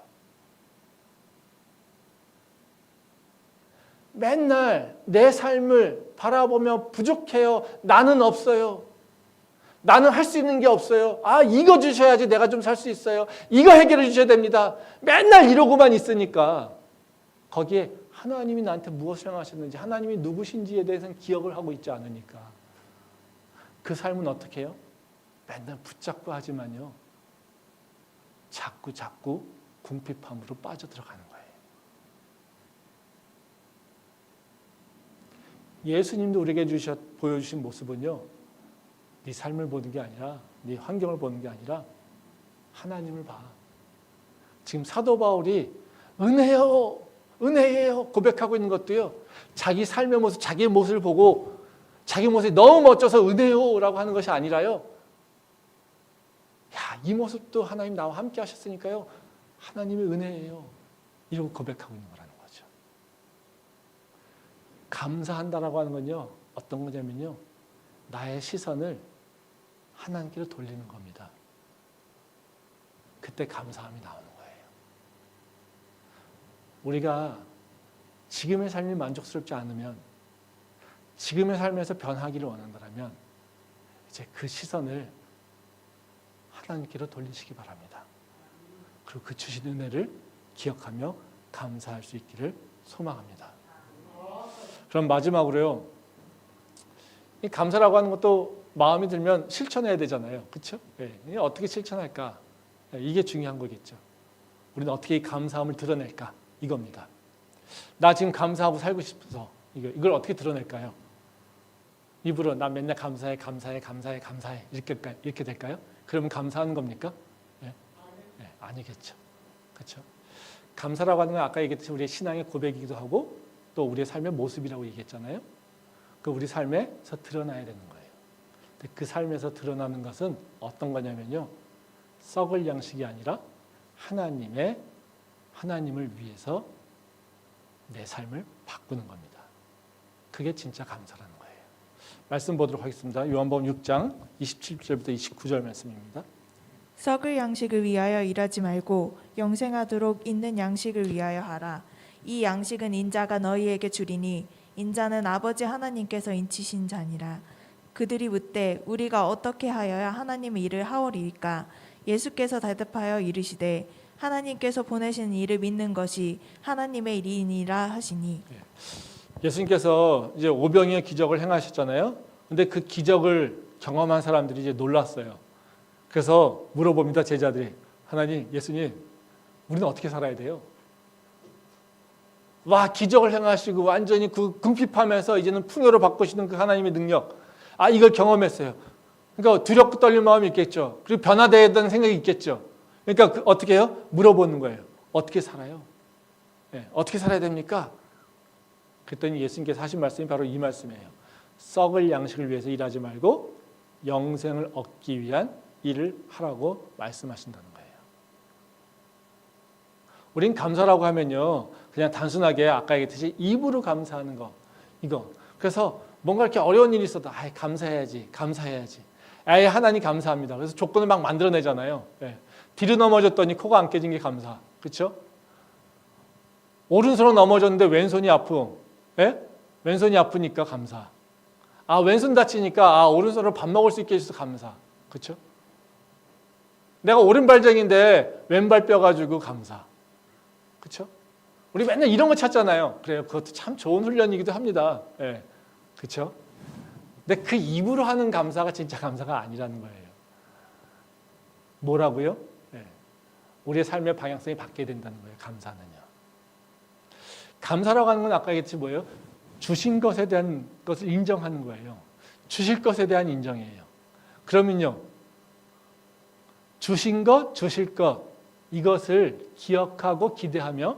맨날 내 삶을 바라보며 부족해요. 나는 없어요. 나는 할 수 있는 게 없어요. 이거 주셔야지 내가 좀 살 수 있어요. 이거 해결해 주셔야 됩니다. 맨날 이러고만 있으니까 거기에 하나님이 나한테 무엇을 행하셨는지 하나님이 누구신지에 대해서는 기억을 하고 있지 않으니까 그 삶은 어떻게 해요? 맨날 붙잡고 하지만요 자꾸 궁핍함으로 빠져들어가는 거예요. 예수님도 우리에게 보여주신 모습은요 네 삶을 보는 게 아니라 네 환경을 보는 게 아니라 하나님을 봐. 지금 사도 바울이 은혜예요 고백하고 있는 것도요 자기 삶의 모습, 자기의 모습을 보고 자기 모습이 너무 멋져서 은혜요라고 하는 것이 아니라요 이 모습도 하나님 나와 함께 하셨으니까요 하나님의 은혜예요. 이러고 고백하고 있는 거라는 거죠. 감사한다라고 하는 건요, 어떤 거냐면요, 나의 시선을 하나님께로 돌리는 겁니다. 그때 감사함이 나오는 거예요. 우리가 지금의 삶이 만족스럽지 않으면, 지금의 삶에서 변하기를 원한다면 이제 그 시선을 하나님께로 돌리시기 바랍니다. 그리고 그 주신 은혜를 기억하며 감사할 수 있기를 소망합니다. 그럼 마지막으로요, 이 감사라고 하는 것도 마음이 들면 실천해야 되잖아요. 그렇죠? 네. 어떻게 실천할까? 이게 중요한 거겠죠. 우리는 어떻게 이 감사함을 드러낼까? 이겁니다. 나 지금 감사하고 살고 싶어서 이걸 어떻게 드러낼까요? 입으로 나 맨날 감사해, 감사해, 감사해, 감사해 이렇게 될까요? 그러면 감사하는 겁니까? 네? 네, 아니겠죠. 그렇죠? 감사라고 하는 건 아까 얘기했듯이 우리의 신앙의 고백이기도 하고 또 우리의 삶의 모습이라고 얘기했잖아요. 그 우리 삶에서 드러나야 되는 거예요. 근데 그 삶에서 드러나는 것은 어떤 거냐면요, 썩을 양식이 아니라 하나님을 위해서 내 삶을 바꾸는 겁니다. 그게 진짜 감사라는 거예요. 말씀 보도록 하겠습니다. 요한복음 6장 27절부터 29절 말씀입니다. 썩을 양식을 위하여 일하지 말고 영생하도록 있는 양식을 위하여 하라. 이 양식은 인자가 너희에게 주리니 인자는 아버지 하나님께서 인치신 자니라. 그들이 묻되 우리가 어떻게 하여야 하나님의 일을 하오리이까? 예수께서 대답하여 이르시되 하나님께서 보내신 이를 믿는 것이 하나님의 일이니라 하시니. 예수님께서 이제 오병이어 기적을 행하셨잖아요. 근데 그 기적을 경험한 사람들이 이제 놀랐어요. 그래서 물어봅니다, 제자들이. 하나님, 예수님, 우리는 어떻게 살아야 돼요? 와, 기적을 행하시고 완전히 그 궁핍하면서 이제는 풍요로 바꾸시는 그 하나님의 능력. 이걸 경험했어요. 그러니까 두렵고 떨릴 마음이 있겠죠. 그리고 변화되어야 된다는 생각이 있겠죠. 그러니까 어떻게 해요? 물어보는 거예요. 어떻게 살아요? 네, 어떻게 살아야 됩니까? 그랬더니 예수님께서 하신 말씀이 바로 이 말씀이에요. 썩을 양식을 위해서 일하지 말고 영생을 얻기 위한 일을 하라고 말씀하신다는 거예요. 우린 감사라고 하면요, 그냥 단순하게 아까 얘기했듯이 입으로 감사하는 거, 이거. 그래서 뭔가 이렇게 어려운 일이 있어도 감사해야지. 하나님 감사합니다. 그래서 조건을 막 만들어내잖아요. 네. 뒤로 넘어졌더니 코가 안 깨진 게 감사. 그렇죠? 오른손으로 넘어졌는데 왼손이 아프. 네? 왼손이 아프니까 감사. 왼손 다치니까 오른손으로 밥 먹을 수 있게 해줘서 감사. 그렇죠? 내가 오른발장인데 왼발 뼈 가지고 감사. 그렇죠? 우리 맨날 이런 거 찾잖아요. 그래요. 그것도 참 좋은 훈련이기도 합니다. 네. 그렇죠? 근데 그 입으로 하는 감사가 진짜 감사가 아니라는 거예요. 뭐라고요? 네. 우리의 삶의 방향성이 바뀌어야 된다는 거예요. 감사는요. 감사라고 하는 건 아까 얘기했지 뭐예요? 주신 것에 대한 것을 인정하는 거예요. 주실 것에 대한 인정이에요. 그러면요, 주신 것, 주실 것, 이것을 기억하고 기대하며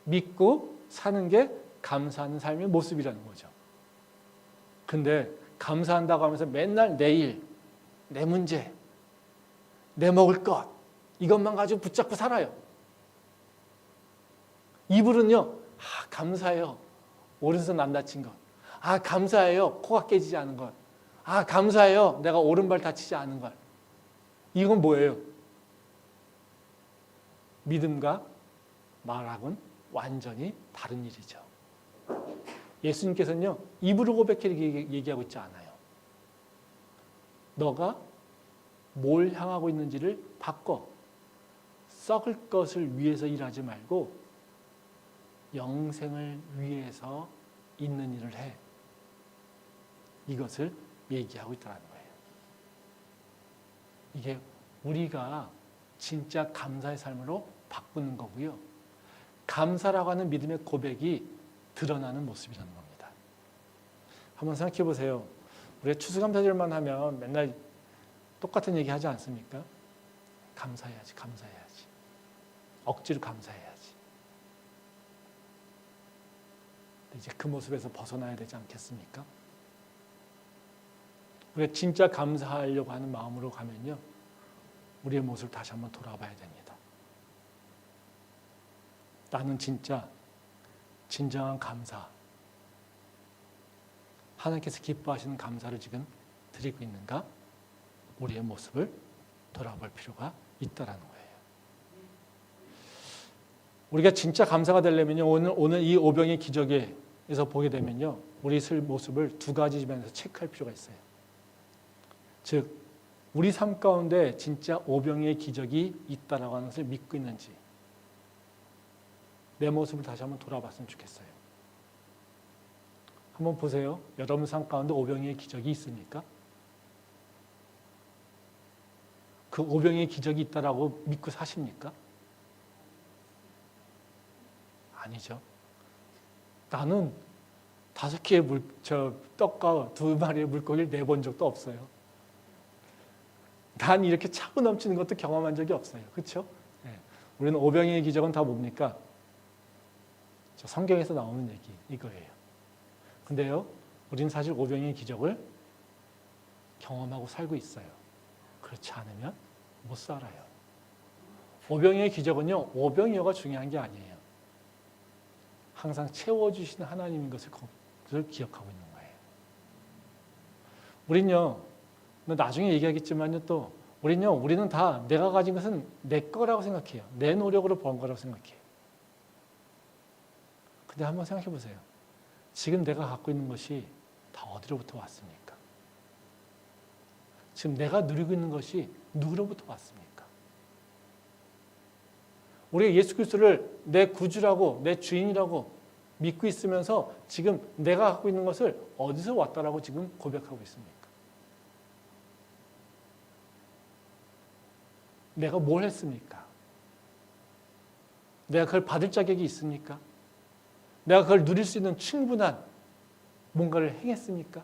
믿고 사는 게 감사하는 삶의 모습이라는 거죠. 근데 감사한다고 하면서 맨날 내일, 내 문제, 내 먹을 것, 이것만 가지고 붙잡고 살아요. 입으로는요, 감사해요. 오른손 안 다친 것. 감사해요. 코가 깨지지 않은 것. 감사해요. 내가 오른발 다치지 않은 것. 이건 뭐예요? 믿음과 말하고는 완전히 다른 일이죠. 예수님께서는요, 입으로 고백해 얘기하고 있지 않아요. 너가 뭘 향하고 있는지를 바꿔. 썩을 것을 위해서 일하지 말고 영생을 위해서 있는 일을 해. 이것을 얘기하고 있다는 거예요. 이게 우리가 진짜 감사의 삶으로 바꾸는 거고요. 감사라고 하는 믿음의 고백이 드러나는 모습이라는 겁니다. 한번 생각해 보세요. 우리가 추수감사절만 하면 맨날 똑같은 얘기 하지 않습니까? 감사해야지. 억지로 감사해야지. 이제 그 모습에서 벗어나야 되지 않겠습니까? 우리가 진짜 감사하려고 하는 마음으로 가면요, 우리의 모습을 다시 한번 돌아봐야 됩니다. 나는 진정한 감사, 하나님께서 기뻐하시는 감사를 지금 드리고 있는가? 우리의 모습을 돌아볼 필요가 있다라는 거예요. 우리가 진짜 감사가 되려면요, 오늘 이 오병의 기적에서 보게 되면요, 우리 모습을 두 가지 면에서 체크할 필요가 있어요. 즉, 우리 삶 가운데 진짜 오병의 기적이 있다라고 하는 것을 믿고 있는지, 내 모습을 다시 한번 돌아봤으면 좋겠어요. 한번 보세요. 여러분 삶 가운데 오병의 기적이 있습니까? 그 오병의 기적이 있다라고 믿고 사십니까? 아니죠. 나는 5개의 떡과 2마리의 물고기를 내본 적도 없어요. 난 이렇게 차고 넘치는 것도 경험한 적이 없어요. 그렇죠? 네. 우리는 오병의 기적은 다 뭡니까? 저 성경에서 나오는 얘기 이거예요. 근데요, 우리는 사실 오병의 기적을 경험하고 살고 있어요. 그렇지 않으면 못 살아요. 오병의 기적은요, 오병이어가 중요한 게 아니에요. 항상 채워주시는 하나님인 것을 기억하고 있는 거예요. 우린요, 나중에 얘기하겠지만요, 또 우리는 다 내가 가진 것은 내 거라고 생각해요. 내 노력으로 번 거라고 생각해요. 근데 한번 생각해 보세요. 지금 내가 갖고 있는 것이 다 어디로부터 왔습니까? 지금 내가 누리고 있는 것이 누구로부터 왔습니까? 우리가 예수 그리스도를 내 구주라고, 내 주인이라고 믿고 있으면서 지금 내가 갖고 있는 것을 어디서 왔다라고 지금 고백하고 있습니까? 내가 뭘 했습니까? 내가 그걸 받을 자격이 있습니까? 내가 그걸 누릴 수 있는 충분한 뭔가를 행했습니까?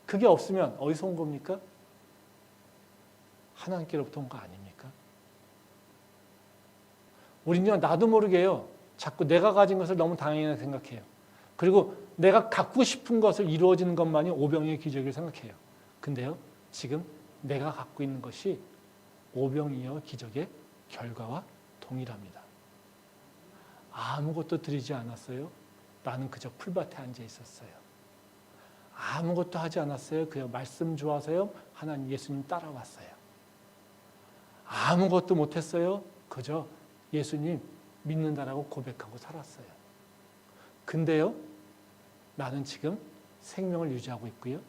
그게 없으면 어디서 온 겁니까? 하나님께로부터 온 거 아닙니까? 우리는 나도 모르게요, 자꾸 내가 가진 것을 너무 당연히 생각해요. 그리고 내가 갖고 싶은 것을 이루어지는 것만이 오병이의 기적을 생각해요. 근데요, 지금 내가 갖고 있는 것이 오병이어 기적의 결과와 동일합니다. 아무것도 드리지 않았어요. 나는 그저 풀밭에 앉아 있었어요. 아무것도 하지 않았어요. 그냥 말씀 좋아서요, 하나님 예수님 따라왔어요. 아무것도 못했어요. 그저 예수님 믿는다라고 고백하고 살았어요. 근데요, 나는 지금 생명을 유지하고 있고요.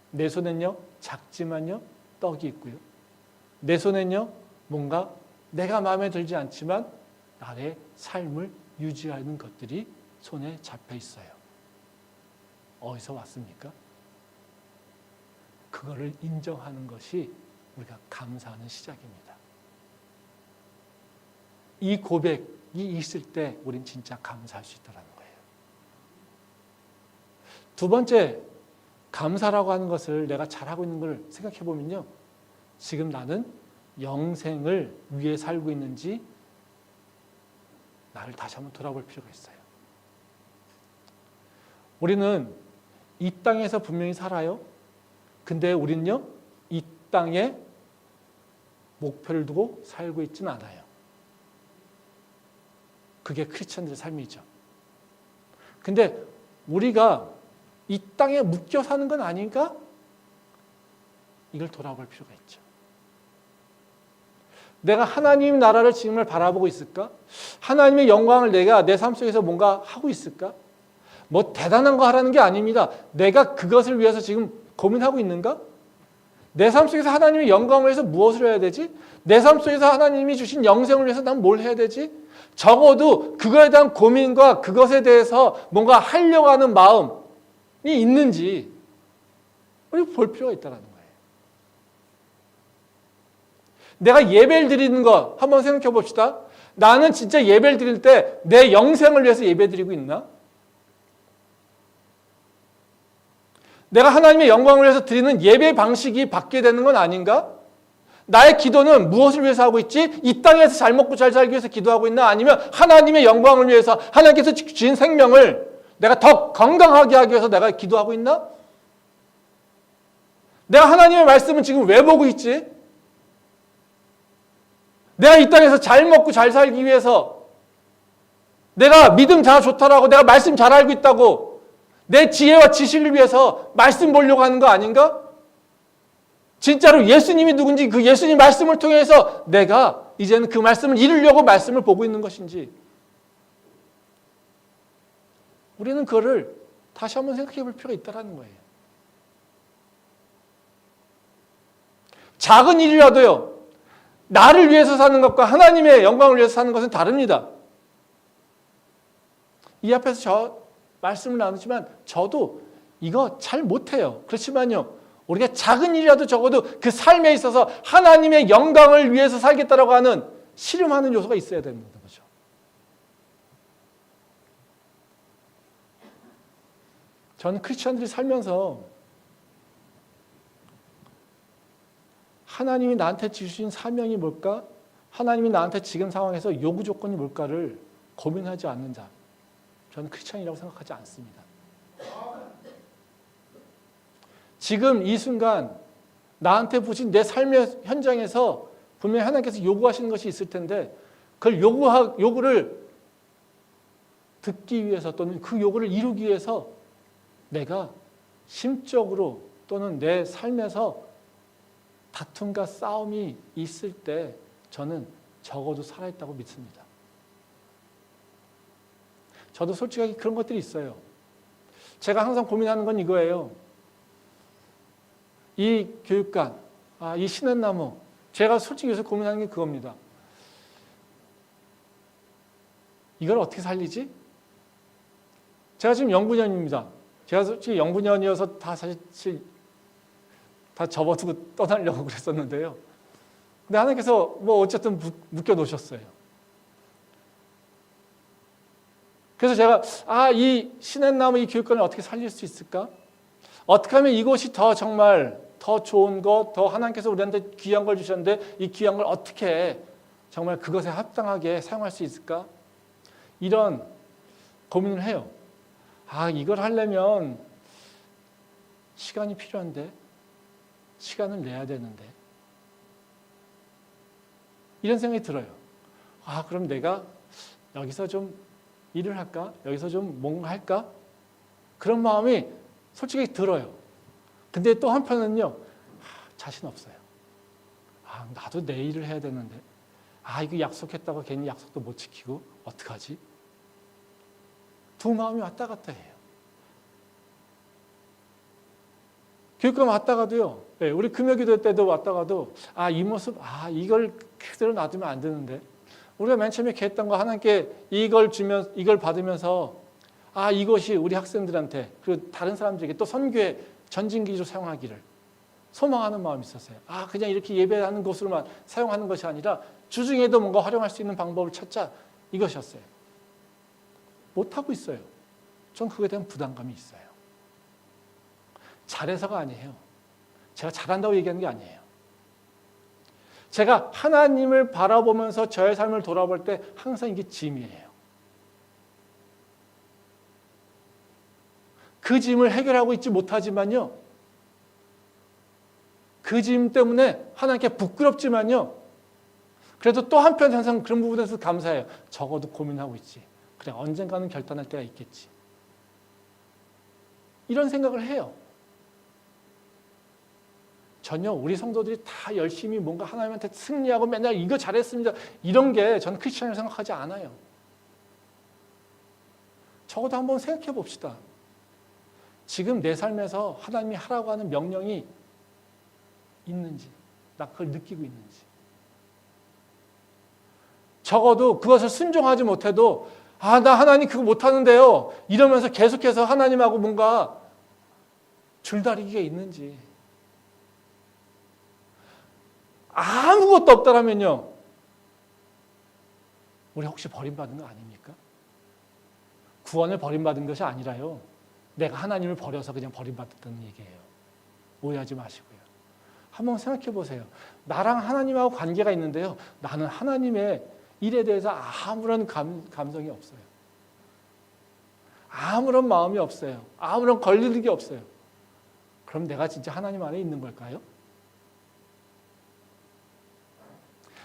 내 손엔요, 작지만요, 떡이 있고요. 내 손엔요, 뭔가 내가 마음에 들지 않지만 나의 삶을 유지하는 것들이 손에 잡혀 있어요. 어디서 왔습니까? 그거를 인정하는 것이 우리가 감사하는 시작입니다. 이 고백이 있을 때 우린 진짜 감사할 수 있다는 거예요. 두 번째, 감사라고 하는 것을 내가 잘하고 있는 걸 생각해 보면요, 지금 나는 영생을 위해 살고 있는지 나를 다시 한번 돌아볼 필요가 있어요. 우리는 이 땅에서 분명히 살아요. 근데 우리는요, 이 땅에 목표를 두고 살고 있지는 않아요. 그게 크리스천들의 삶이죠. 근데 우리가 이 땅에 묶여 사는 건 아닌가? 이걸 돌아볼 필요가 있죠. 내가 하나님 나라를 지금을 바라보고 있을까? 하나님의 영광을 내가 내 삶 속에서 뭔가 하고 있을까? 뭐 대단한 거 하라는 게 아닙니다. 내가 그것을 위해서 지금 고민하고 있는가? 내 삶 속에서 하나님의 영광을 위해서 무엇을 해야 되지? 내 삶 속에서 하나님이 주신 영생을 위해서 난 뭘 해야 되지? 적어도 그거에 대한 고민과 그것에 대해서 뭔가 하려고 하는 마음이 있는지 우리 볼 필요가 있다는 거예요. 내가 예배를 드리는 것 한번 생각해 봅시다. 나는 진짜 예배를 드릴 때 내 영생을 위해서 예배 드리고 있나? 내가 하나님의 영광을 위해서 드리는 예배 방식이 바뀌게 되는 건 아닌가? 나의 기도는 무엇을 위해서 하고 있지? 이 땅에서 잘 먹고 잘 살기 위해서 기도하고 있나? 아니면 하나님의 영광을 위해서, 하나님께서 주신 생명을 내가 더 건강하게 하기 위해서 내가 기도하고 있나? 내가 하나님의 말씀은 지금 왜 보고 있지? 내가 이 땅에서 잘 먹고 잘 살기 위해서, 내가 믿음 잘 좋다라고, 내가 말씀 잘 알고 있다고, 내 지혜와 지식을 위해서 말씀 보려고 하는 거 아닌가? 진짜로 예수님이 누군지, 그 예수님 말씀을 통해서 내가 이제는 그 말씀을 이루려고 말씀을 보고 있는 것인지, 우리는 그거를 다시 한번 생각해 볼 필요가 있다는 거예요. 작은 일이라도요, 나를 위해서 사는 것과 하나님의 영광을 위해서 사는 것은 다릅니다. 이 앞에서 저 말씀을 나누지만 저도 이거 잘 못해요. 그렇지만요, 우리가 작은 일이라도 적어도 그 삶에 있어서 하나님의 영광을 위해서 살겠다라고 하는 씨름하는 요소가 있어야 되는 거죠. 저는 크리스천들이 살면서 하나님이 나한테 주신 사명이 뭘까? 하나님이 나한테 지금 상황에서 요구 조건이 뭘까를 고민하지 않는 자, 저는 크리스천이라고 생각하지 않습니다. 지금 이 순간 나한테 부신 내 삶의 현장에서 분명히 하나님께서 요구하시는 것이 있을 텐데, 그걸 요구를 듣기 위해서 또는 그 요구를 이루기 위해서 내가 심적으로 또는 내 삶에서 다툼과 싸움이 있을 때 저는 적어도 살아있다고 믿습니다. 저도 솔직하게 그런 것들이 있어요. 제가 항상 고민하는 건 이거예요. 이 교육관, 이 시냇나무, 제가 솔직히 요새 고민하는 게 그겁니다. 이걸 어떻게 살리지? 제가 지금 영분연입니다. 제가 솔직히 영분연이어서 사실 다 접어두고 떠나려고 그랬었는데요. 근데 하나님께서 어쨌든 묶여 놓으셨어요. 그래서 제가 이 시냇나무 이 교육관을 어떻게 살릴 수 있을까? 어떻게 하면 이것이 정말 더 좋은 것, 더 하나님께서 우리한테 귀한 걸 주셨는데 이 귀한 걸 어떻게 정말 그것에 합당하게 사용할 수 있을까? 이런 고민을 해요. 이걸 하려면 시간이 필요한데, 시간을 내야 되는데, 이런 생각이 들어요. 그럼 내가 여기서 좀 일을 할까? 여기서 좀 뭔가 할까? 그런 마음이 솔직히 들어요. 근데 또 한편은요, 자신 없어요. 나도 내 일을 해야 되는데, 이거 약속했다고 괜히 약속도 못 지키고 어떡하지? 두 마음이 왔다 갔다 해요. 교육관 왔다가도요, 우리 금요기도 때도 왔다가도 이 모습, 이걸 그대로 놔두면 안 되는데, 우리가 맨 처음에 계획했던 거 하나님께 이걸 받으면서 이것이 우리 학생들한테 그리고 다른 사람들에게 또 선교의 전진기지로 사용하기를 소망하는 마음이 있었어요. 그냥 이렇게 예배하는 곳으로만 사용하는 것이 아니라 주중에도 뭔가 활용할 수 있는 방법을 찾자, 이것이었어요. 못하고 있어요. 전 그거에 대한 부담감이 있어요. 잘해서가 아니에요. 제가 잘한다고 얘기하는 게 아니에요. 제가 하나님을 바라보면서 저의 삶을 돌아볼 때 항상 이게 짐이에요. 그 짐을 해결하고 있지 못하지만요, 그 짐 때문에 하나님께 부끄럽지만요, 그래도 또 한편 항상 그런 부분에서 감사해요. 적어도 고민하고 있지. 그래, 언젠가는 결단할 때가 있겠지. 이런 생각을 해요. 전혀 우리 성도들이 다 열심히 뭔가 하나님한테 승리하고 맨날 이거 잘했습니다, 이런 게 저는 크리스천이라고 생각하지 않아요. 적어도 한번 생각해 봅시다. 지금 내 삶에서 하나님이 하라고 하는 명령이 있는지, 나 그걸 느끼고 있는지. 적어도 그것을 순종하지 못해도 나 하나님 그거 못하는데요, 이러면서 계속해서 하나님하고 뭔가 줄다리기가 있는지. 아무것도 없다라면요, 우리 혹시 버림받은 거 아닙니까? 구원을 버림받은 것이 아니라요, 내가 하나님을 버려서 그냥 버림받았다는 얘기예요. 오해하지 마시고요. 한번 생각해 보세요. 나랑 하나님하고 관계가 있는데요, 나는 하나님의 일에 대해서 아무런 감성이 없어요. 아무런 마음이 없어요. 아무런 걸리는 게 없어요. 그럼 내가 진짜 하나님 안에 있는 걸까요?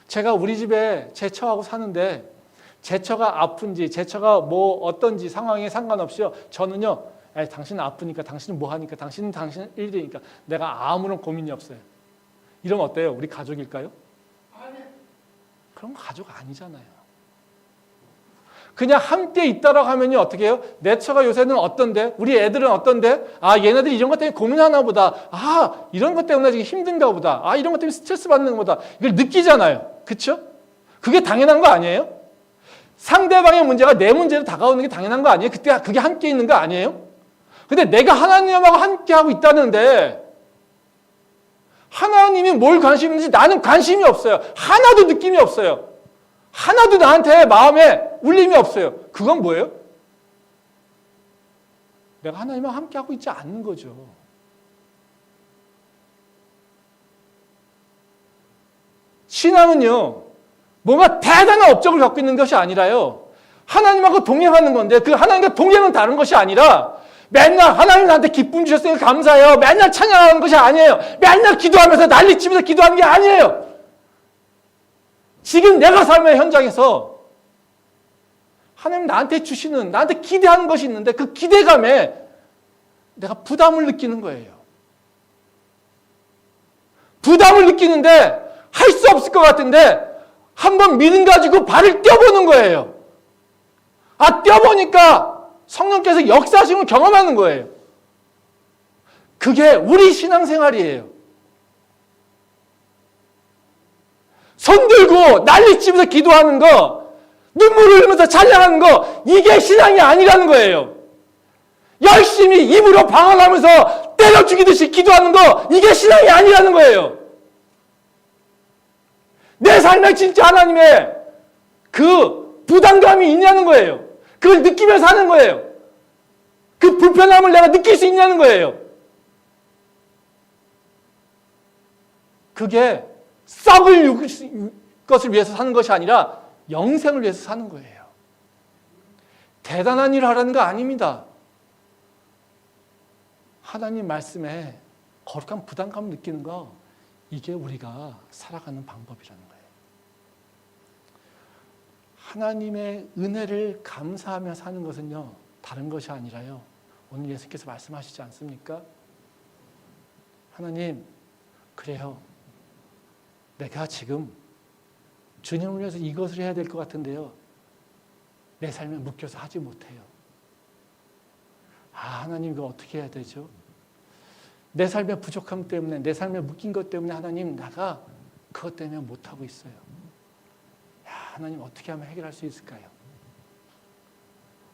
제가 우리 집에 제 처하고 사는데 제 처가 아픈지 제 처가 뭐 어떤지 상황에 상관없이요. 저는요. 당신은 아프니까 당신은 뭐 하니까 당신은 당신 일이니까 내가 아무런 고민이 없어요. 이러면 어때요? 우리 가족일까요? 그럼 가족 아니잖아요. 그냥 함께 있다라고 하면요. 어떻게 해요? 내 처가 요새는 어떤데? 우리 애들은 어떤데? 아, 얘네들이 이런 것 때문에 고민하나 보다. 아, 이런 것 때문에 지금 힘든가 보다. 아, 이런 것 때문에 스트레스 받는 거다. 이걸 느끼잖아요. 그렇죠? 그게 당연한 거 아니에요? 상대방의 문제가 내 문제로 다가오는 게 당연한 거 아니에요? 그때 그게 함께 있는 거 아니에요? 근데 내가 하나님하고 함께 하고 있다는데 하나님이 뭘 관심 있는지 나는 관심이 없어요. 하나도 느낌이 없어요. 하나도 나한테 마음에 울림이 없어요. 그건 뭐예요? 내가 하나님과 함께 하고 있지 않는 거죠. 신앙은요, 뭔가 대단한 업적을 갖고 있는 것이 아니라요, 하나님하고 동행하는 건데 그 하나님과 동행은 다른 것이 아니라 맨날 하나님 나한테 기쁨 주셨으니까 감사해요. 맨날 찬양하는 것이 아니에요. 맨날 기도하면서 난리치면서 기도하는 게 아니에요. 지금 내가 삶의 현장에서 하나님 나한테 주시는, 나한테 기대하는 것이 있는데 그 기대감에 내가 부담을 느끼는 거예요. 부담을 느끼는데 할 수 없을 것 같은데 한번 믿음 가지고 발을 떼어보는 거예요. 아, 떼어보니까 성령께서 역사하심을 경험하는 거예요. 그게 우리 신앙생활이에요. 손 들고 난리치면서 기도하는 거, 눈물을 흘리면서 찬양하는 거, 이게 신앙이 아니라는 거예요. 열심히 입으로 방언하면서 때려 죽이듯이 기도하는 거, 이게 신앙이 아니라는 거예요. 내 삶에 진짜 하나님의 그 부담감이 있냐는 거예요. 그걸 느끼면서 하는 거예요. 그 불편함을 내가 느낄 수 있냐는 거예요. 그게 썩을 것을 위해서 사는 것이 아니라 영생을 위해서 사는 거예요. 대단한 일을 하라는 거 아닙니다. 하나님 말씀에 거룩한 부담감을 느끼는 거, 이게 우리가 살아가는 방법이라는 거예요. 하나님의 은혜를 감사하며 사는 것은요, 다른 것이 아니라요, 오늘 예수께서 말씀하시지 않습니까? 하나님, 그래요. 내가 지금 주님을 위해서 이것을 해야 될 것 같은데요, 내 삶에 묶여서 하지 못해요. 아, 하나님 이거 어떻게 해야 되죠? 내 삶의 부족함 때문에, 내 삶에 묶인 것 때문에 하나님, 내가 그것 때문에 못하고 있어요. 야, 하나님 어떻게 하면 해결할 수 있을까요?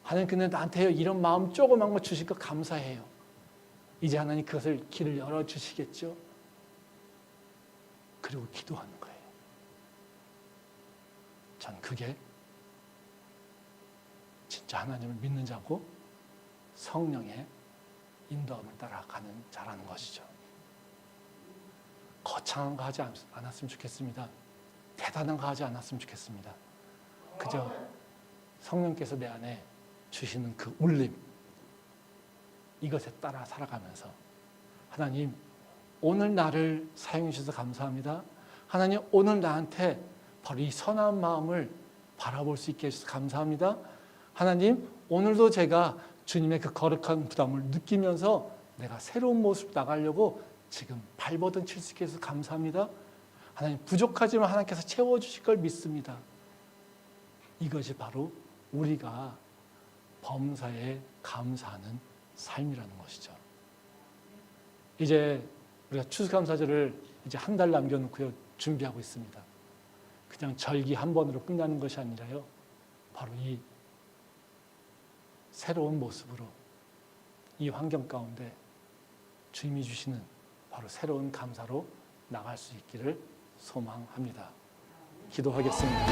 하나님 근데 나한테 이런 마음 조그만 거 주실 거 감사해요. 이제 하나님 그것을 길을 열어주시겠죠? 그리고 기도하는 거예요. 전 그게 진짜 하나님을 믿는 자고 성령의 인도함을 따라가는 자라는 것이죠. 거창한 거 하지 않았으면 좋겠습니다. 대단한 거 하지 않았으면 좋겠습니다. 그저 성령께서 내 안에 주시는 그 울림, 이것에 따라 살아가면서 하나님, 오늘 나를 사용해 주셔서 감사합니다. 하나님, 오늘 나한테 바로 이 선한 마음을 바라볼 수 있게 해주셔서 감사합니다. 하나님, 오늘도 제가 주님의 그 거룩한 부담을 느끼면서 내가 새로운 모습 나가려고 지금 발버둥 칠 수 있게 해서 감사합니다. 하나님, 부족하지만 하나님께서 채워주실 걸 믿습니다. 이것이 바로 우리가 범사에 감사하는 삶이라는 것이죠. 이제 우리가 추수감사절을 이제 한 달 남겨놓고요, 준비하고 있습니다. 그냥 절기 한 번으로 끝나는 것이 아니라요, 바로 이 새로운 모습으로 이 환경 가운데 주님이 주시는 바로 새로운 감사로 나갈 수 있기를 소망합니다. 기도하겠습니다.